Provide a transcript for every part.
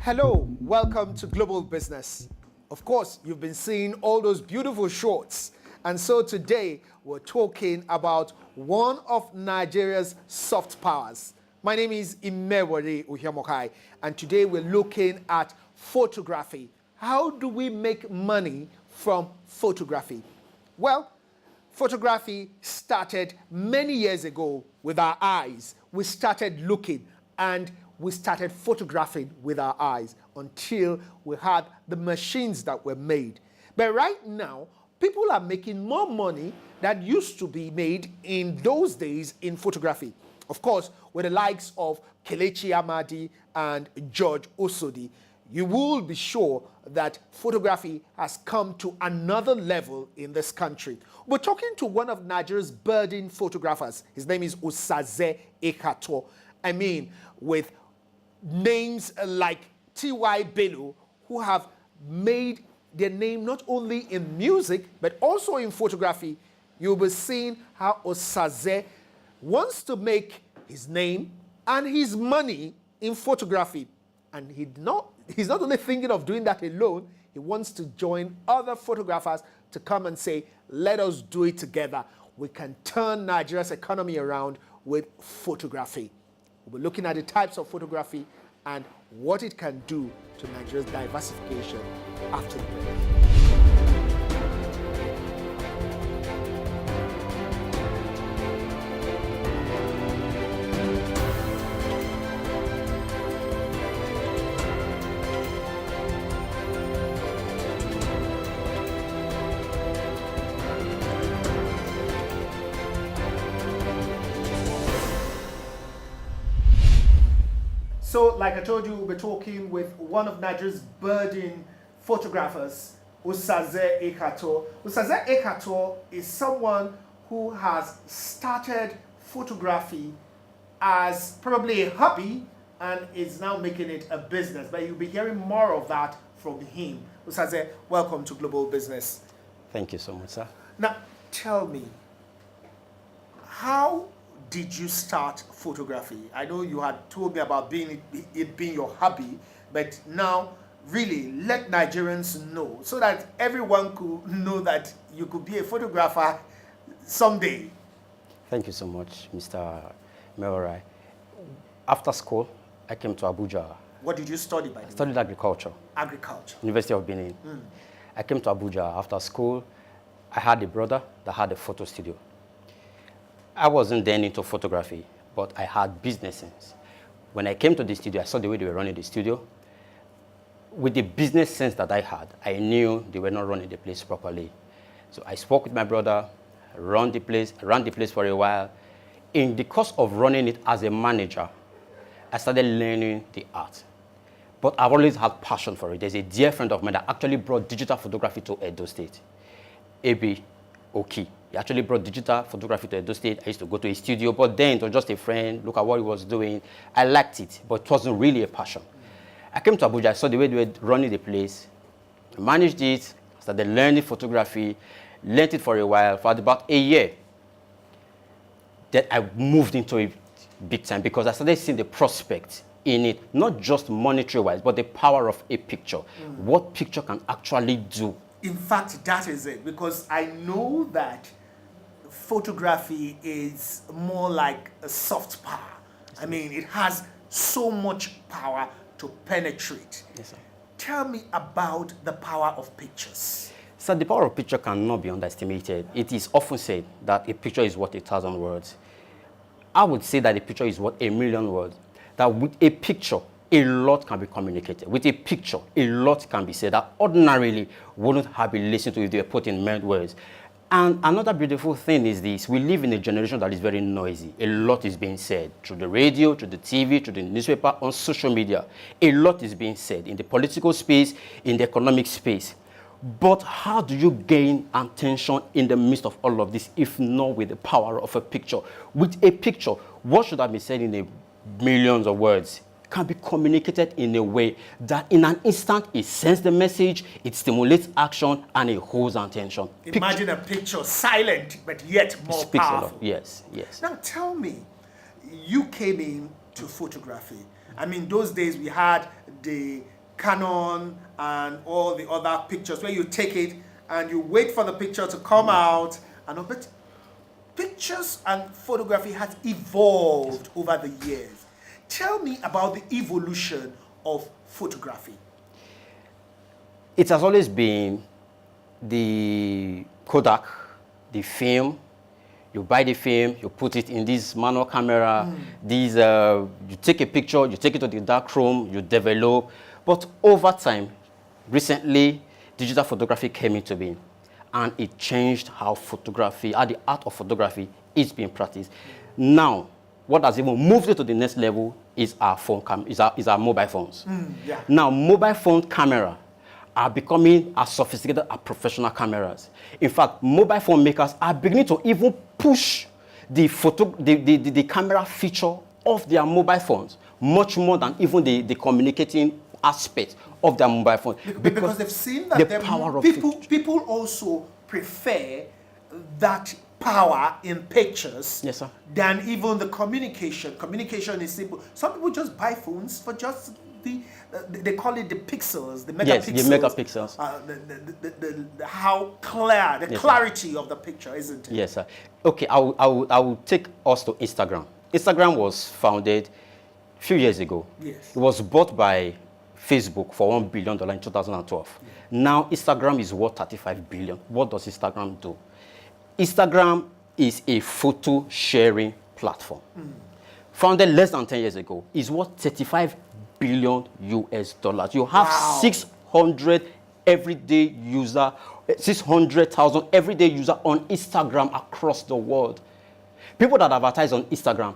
Hello, welcome to Global Business. Of course, you've been seeing all those beautiful shorts. And so today, we're talking about one of Nigeria's soft powers. My name is Imewere Uhiamokai, and today we're looking at photography. How do we make money from photography? Well, photography started many years ago with our eyes. We started looking and we started photographing with our eyes until we had the machines that were made. But right now, people are making more money that used to be made in those days in photography. Of course, with the likes of Kelechi Amadi and George Osodi, you will be sure that photography has come to another level in this country. We're talking to one of Nigeria's budding photographers. His name is Osaze Ekhator. I mean, with names like T.Y. Bello, who have made their name not only in music, but also in photography. You'll be seeing how Osaze wants to make his name and his money in photography. And he's not only thinking of doing that alone, he wants to join other photographers to come and say, let us do it together. We can turn Nigeria's economy around with photography. We'll be looking at the types of photography and what it can do to Nigeria's diversification after the break. So, like I told you, we'll be talking with one of Nigeria's budding photographers, Osaze Ekhator. Osaze Ekhator is someone who has started photography as probably a hobby and is now making it a business. But you'll be hearing more of that from him. Osaze, welcome to Global Business. Thank you so much, sir. Now, tell me, how did you start photography? I know you had told me about it being your hobby, but now really let Nigerians know so that everyone could know that you could be a photographer someday. Thank you so much, Mr. Meorai. After school, I came to Abuja. What did you study by the way? I studied agriculture. Agriculture. University of Benin. I came to Abuja. After school, I had a brother that had a photo studio. I wasn't then into photography, but I had business sense. When I came to the studio, I saw the way they were running the studio. With the business sense that I had, I knew they were not running the place properly. So I spoke with my brother, ran the place for a while. In the course of running it as a manager, I started learning the art. But I've always had passion for it. There's a dear friend of mine that actually brought digital photography to Edo State, A.B. Oki. He actually brought digital photography to Edo State. I used to go to his studio, but then it was just a friend, look at what he was doing. I liked it, but it wasn't really a passion. I came to Abuja, I saw the way they were running the place, I managed it, started learning photography, learned it for a while, for about a year. Then I moved into it big time because I started seeing the prospect in it, not just monetary-wise, but the power of a picture. What picture can actually do. In fact, that is it, because I know that photography is more like a soft power. I mean, it has so much power to penetrate. Yes, sir. Tell me about the power of pictures. So the power of picture cannot be underestimated. It is often said that a picture is worth 1,000 words. I would say that a picture is worth 1,000,000 words. That with a picture, a lot can be communicated. With a picture, a lot can be said that ordinarily wouldn't have been listened to if they were put in mere words. And another beautiful thing is this: we live in a generation that is very noisy. A lot is being said through the radio, through the TV, through the newspaper, on social media. A lot is being said in the political space, in the economic space. But how do you gain attention in the midst of all of this, if not with the power of a picture? With a picture, what should have been said in the millions of words can be communicated in a way that in an instant it sends the message, it stimulates action, and it holds attention. Imagine a picture silent, but yet more powerful. Yes, yes. Now tell me, you came into photography. I mean, those days we had the Canon and all the other pictures where you take it and you wait for the picture to come out. But pictures and photography has evolved over the years. Tell me about the evolution of photography. It has always been the Kodak, the film. You buy the film, you put it in this manual camera. You take a picture, you take it to the dark room, you develop. But over time, recently, digital photography came into being, and it changed how the art of photography is being practiced. Now, what has even moved it to the next level is our our mobile phones. Now, mobile phone camera are becoming as sophisticated as professional cameras. In fact, mobile phone makers are beginning to even push the camera feature of their mobile phones much more than even the communicating aspect of their mobile phone. Because they've seen that people also prefer that power in pictures than even the communication. Communication is simple. Some people just buy phones for just they call it the pixels, the megapixels. Yes, the megapixels. How clear, the clarity of the picture, isn't it? Yes, sir. Okay, I will take us to Instagram. Instagram was founded a few years ago. Yes. It was bought by Facebook for $1 billion in 2012. Yeah. Now Instagram is worth $35 billion. What does Instagram do? Instagram is a photo sharing platform. Founded less than 10 years ago, is worth $35 billion US. You have 600,000 everyday users on Instagram across the world. People that advertise on Instagram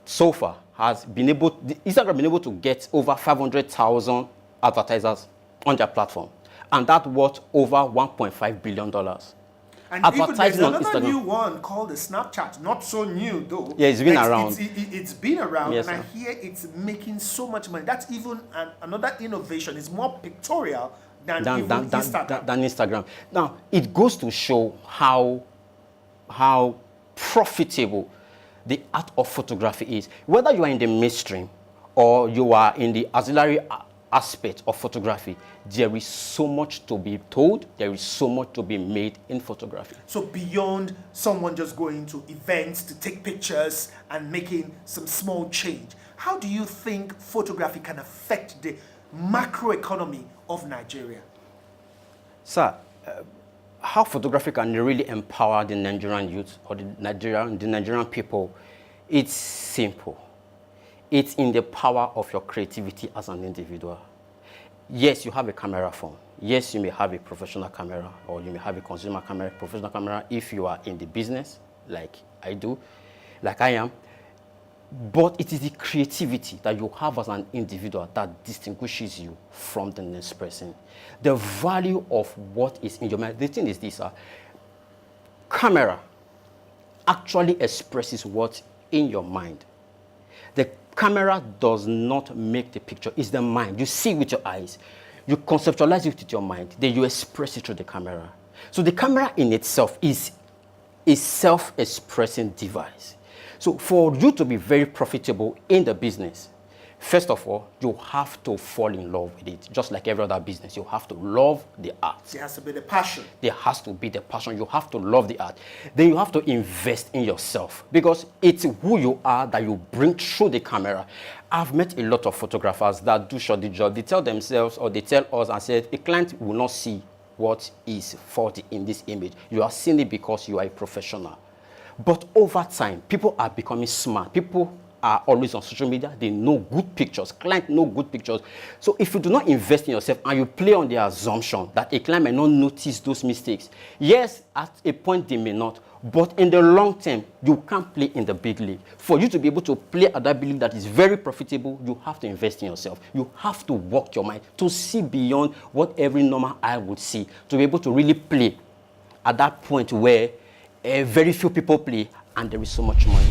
so far Instagram been able to get over 500,000 advertisers on their platform, and that worth over $1.5 billion. And even there's another new one called the Snapchat. Not so new though. Yeah, it's been around. It's been around, yes, and I hear it's making so much money. That's even another innovation. It's more pictorial than Instagram. Now, it goes to show how profitable the art of photography is. Whether you are in the mainstream or you are in the auxiliary aspect of photography, there is so much to be told, there is so much to be made in photography. So beyond someone just going to events to take pictures and making some small change, how do you think photography can affect the macroeconomy of Nigeria? Sir, how photography can really empower the Nigerian youth or the Nigerian people, it's simple. It's in the power of your creativity as an individual. Yes, you have a camera phone. Yes, you may have a professional camera, or you may have a consumer camera, professional camera if you are in the business, like I do, like I am. But it is the creativity that you have as an individual that distinguishes you from the next person. The value of what is in your mind. The thing is this, camera actually expresses what's in your mind. The camera does not make the picture, it's the mind. You see with your eyes, you conceptualize it with your mind, then you express it through the camera. So the camera in itself is a self-expressing device. So for you to be very profitable in the business, first of all, you have to fall in love with it. Just like every other business, you have to love the art. There has to be the passion. There has to be the passion. You have to love the art. Then you have to invest in yourself, because it's who you are that you bring through the camera. I've met a lot of photographers that do short the job. They tell themselves, or they tell us and say, a client will not see what is faulty in this image. You are seeing it because you are a professional. But over time, people are becoming smart. People are always on social media. They know good pictures. Clients know good pictures. So if you do not invest in yourself and you play on the assumption that a client may not notice those mistakes, yes, at a point they may not, but in the long term, you can't play in the big league. For you to be able to play at that big league that is very profitable, you have to invest in yourself. You have to work your mind to see beyond what every normal eye would see, to be able to really play at that point where very few people play and there is so much money.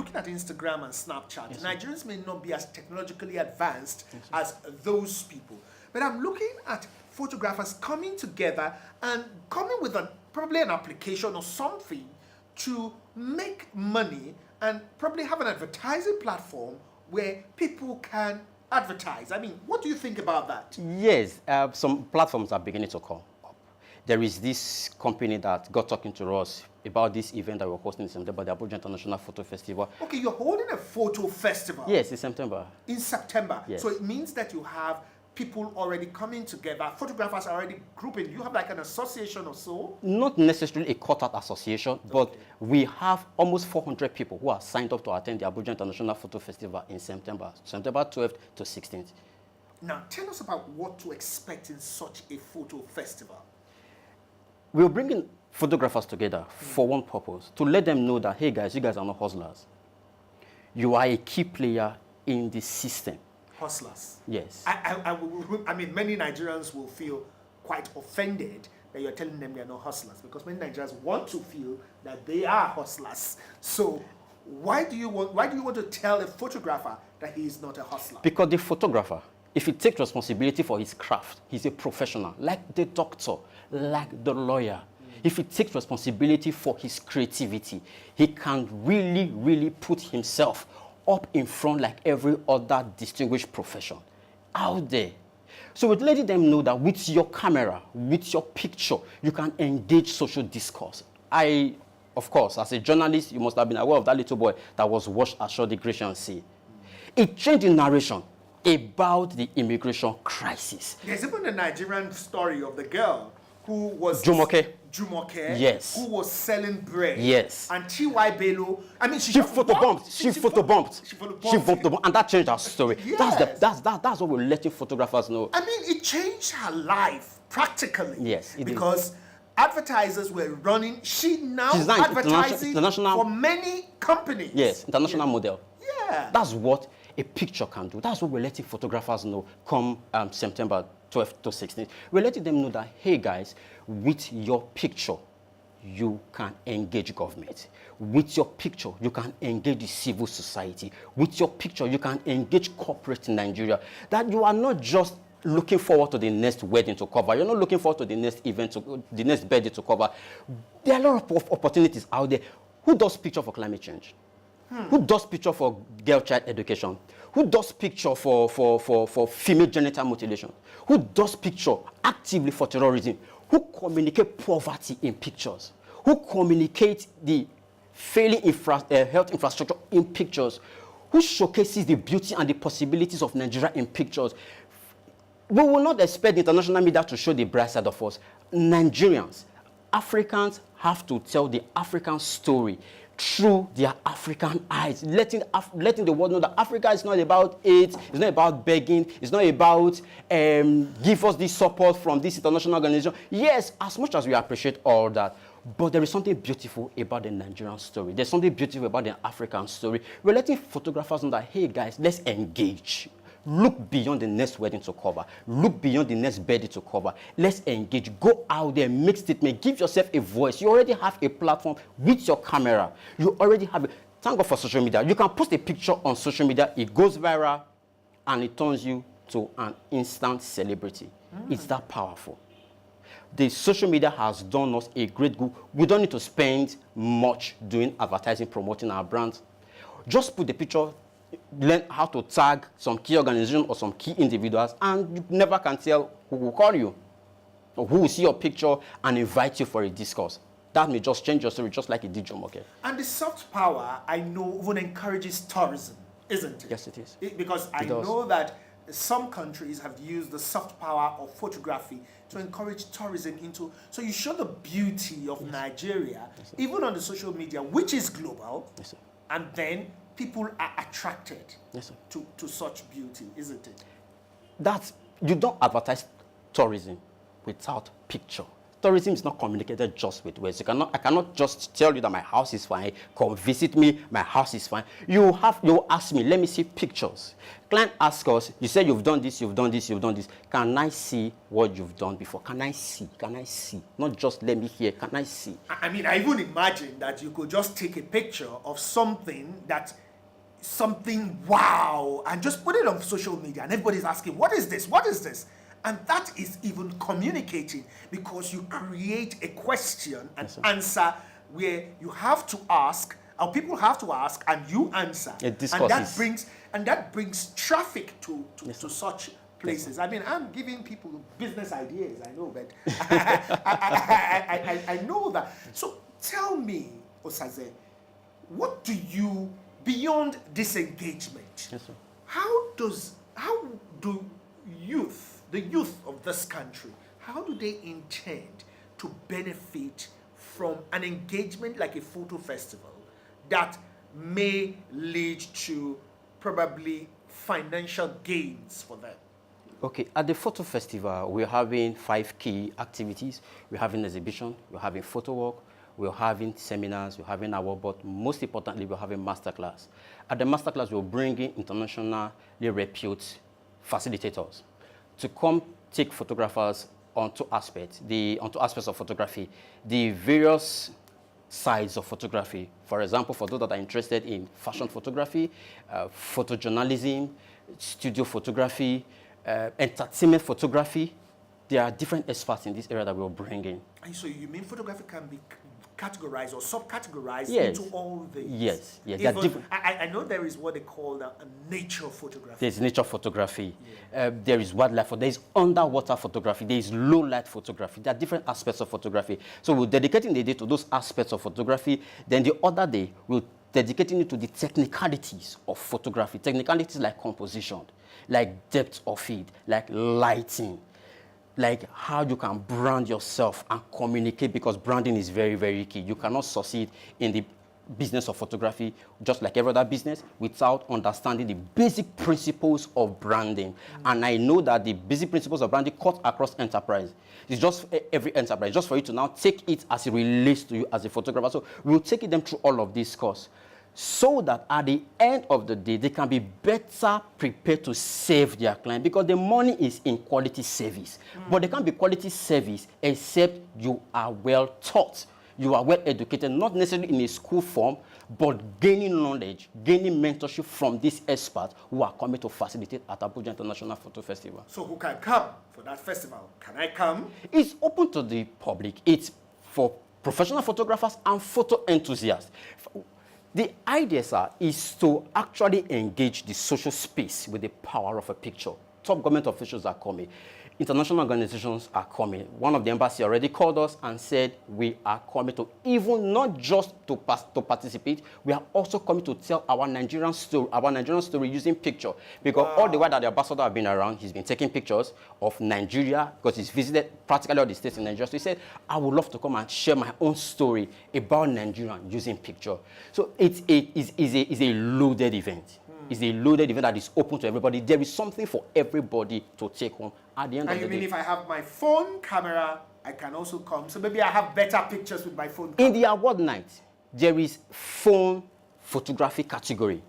looking at Instagram and Snapchat. Yes, Nigerians may not be as technologically advanced as those people. But I'm looking at photographers coming together and coming with probably an application or something to make money and probably have an advertising platform where people can advertise. I mean, what do you think about that? Yes, some platforms are beginning to come up. There is this company that got talking to us about this event that we're hosting in September, the Abuja International Photo Festival. Okay, you're holding a photo festival. Yes, in September. In September. Yes. So it means that you have people already coming together, photographers are already grouping. You have like an association or so? Not necessarily a cut-out association, but we have almost 400 people who are signed up to attend the Abuja International Photo Festival in September 12th to 16th. Now, tell us about what to expect in such a photo festival. We're bringing photographers together for one purpose, to let them know that, hey guys, you guys are not hustlers. You are a key player in the system. Hustlers. Yes. I mean, many Nigerians will feel quite offended that you're telling them they're not hustlers, because many Nigerians want to feel that they are hustlers. So why do you want to tell a photographer that he is not a hustler? Because the photographer, if he takes responsibility for his craft, he's a professional, like the doctor, like the lawyer. If he takes responsibility for his creativity, he can really, really put himself up in front like every other distinguished profession out there. So we're letting them know that with your camera, with your picture, you can engage social discourse. Of course, as a journalist, you must have been aware of that little boy that was washed ashore the Grecian Sea. It changed the narration about the immigration crisis. There's even a Nigerian story of the girl who was Jumoke, yes, who was selling bread. Yes. And T.Y. Bello, I mean, she photobombed. She photobombed. And that changed her story. Yes. That's what we're letting photographers know. I mean, it changed her life practically. Yes, because advertisers were running. She's now advertising for many companies. Yes, international model. Yeah. That's what a picture can do. That's what we're letting photographers know come September 12th to 16th. We're letting them know that, hey guys, with your picture, you can engage government. With your picture, you can engage the civil society. With your picture, you can engage corporate in Nigeria. That you are not just looking forward to the next wedding to cover. You're not looking forward to the next event, the next birthday to cover. There are a lot of opportunities out there. Who does picture for climate change? Who does picture for girl-child education? Who does picture for female genital mutilation? Who does picture actively for terrorism? Who communicate poverty in pictures? Who communicate the failing health infrastructure in pictures? Who showcases the beauty and the possibilities of Nigeria in pictures? We will not expect the international media to show the bright side of us. Nigerians, Africans have to tell the African story through their African eyes, letting the world know that Africa is not about aid, it's not about begging, it's not about give us this support from this international organization. Yes, as much as we appreciate all that, but there is something beautiful about the Nigerian story. There's something beautiful about the African story. We're letting photographers know that, hey guys, let's engage. Look beyond the next wedding to cover. Look beyond the next birthday to cover. Let's engage. Go out there, make statement. Give yourself a voice. You already have a platform with your camera. You already have it. Thank God for social media. You can post a picture on social media. It goes viral, and it turns you to an instant celebrity. It's that powerful. The social media has done us a great good. We don't need to spend much doing advertising, promoting our brand. Just put the picture, learn how to tag some key organizations or some key individuals, and you never can tell who will call you or who will see your picture and invite you for a discourse. That may just change your story, just like it did Jumoke. And the soft power, I know, even encourages tourism, isn't it? Yes, it is. Because I know that some countries have used the soft power of photography to encourage tourism into. So you show the beauty of Nigeria, even on the social media, which is global, and then people are attracted to such beauty, isn't it? You don't advertise tourism without picture. tourism is not communicated just with words. I cannot just tell you that my house is fine, come visit me, my house is fine. You ask me, let me see pictures. Client asks us, you say you've done this, you've done this, you've done this. Can I see what you've done before? Can I see? Can I see? Not just let me hear, can I see? I mean, I even imagine that you could just take a picture of something wow, and just put it on social media, and everybody's asking, what is this? What is this? And that is even communicating, because you create a question and answer where you have to ask, or people have to ask, and you answer. And that brings traffic to such places. I mean, I'm giving people business ideas, I know, but I know that. So tell me, Osaze, what do you, beyond disengagement, how do the youth of this country, how do they intend to benefit from an engagement like a photo festival that may lead to probably financial gains for them? Okay, at the photo festival, we're having 5 key activities. We're having exhibition, we're having photo walk, we're having seminars, we're having award, but most importantly, we're having masterclass. At the masterclass, we're bringing internationally reputed facilitators to come take photographers on two aspects of photography, the various sides of photography. For example, for those that are interested in fashion photography, photojournalism, studio photography, entertainment photography, there are different experts in this area that we're bringing. And so you mean photography can be categorized or subcategorized yes. into all these? Yes, yes. Even, I know there is what they call a nature photography. There's nature photography. Yeah. There is wildlife. There is underwater photography. There is low light photography. There are different aspects of photography. So we're dedicating the day to those aspects of photography. Then the other day, we're dedicating it to the technicalities of photography. Technicalities like composition, like depth of field, like lighting, like how you can brand yourself and communicate, because branding is very, very key. You cannot succeed in the business of photography, just like every other business, without understanding the basic principles of branding. And I know that the basic principles of branding cut across enterprise. It's just every enterprise, just for you to now take it as it relates to you as a photographer. So we'll take them through all of this course, so that at the end of the day, they can be better prepared to serve their client, because the money is in quality service. But they can't be quality service except you are well taught, you are well educated, not necessarily in a school form, but gaining knowledge, gaining mentorship from these experts who are coming to facilitate at Abuja International Photo Festival. So who can come for that festival? Can I come? It's open to the public. It's for professional photographers and photo enthusiasts. The idea, sir, is to actually engage the social space with the power of a picture. Top government officials are coming. International organizations are coming. One of the embassies already called us and said we are coming to, even not just to participate, we are also coming to tell our Nigerian story using picture. Because all the while that the ambassador have been around, he's been taking pictures of Nigeria, because he's visited practically all the states in Nigeria. So he said, I would love to come and share my own story about Nigeria using picture. So it's a loaded event. It's a loaded event that is open to everybody. There is something for everybody to take home at the end of the day. And you mean if I have my phone camera, I can also come? So maybe I have better pictures with my phone camera. In the award night, there is phone photography category.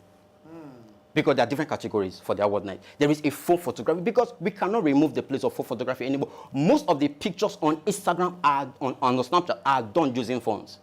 Because there are different categories for the award night. There is a phone photography, because we cannot remove the place of phone photography anymore. Most of the pictures on Instagram on Snapchat are done using phones.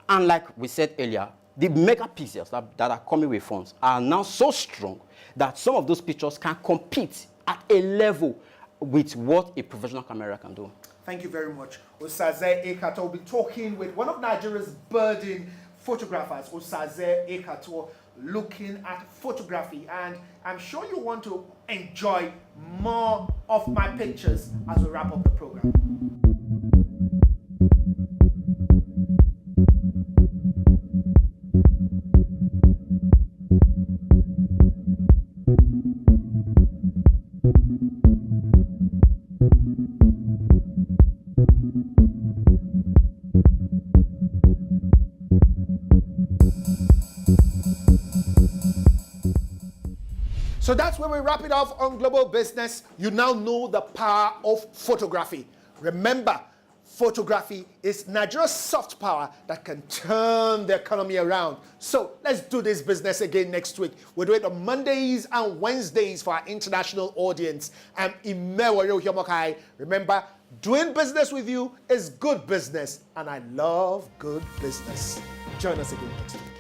And like we said earlier, the megapixels that are coming with phones are now so strong that some of those pictures can compete at a level with what a professional camera can do. Thank you very much. Osaze Ekhator will be talking with one of Nigeria's budding photographers, Osaze Ekhator, looking at photography. And I'm sure you want to enjoy more of my pictures as we wrap up the program. So that's where we wrap it off on Global Business. You now know the power of photography. Remember, photography is Nigeria's soft power that can turn the economy around. So let's do this business again next week. We'll do it on Mondays and Wednesdays for our international audience. I'm Imewayo Hyomokai. Remember, doing business with you is good business, and I love good business. Join us again next week.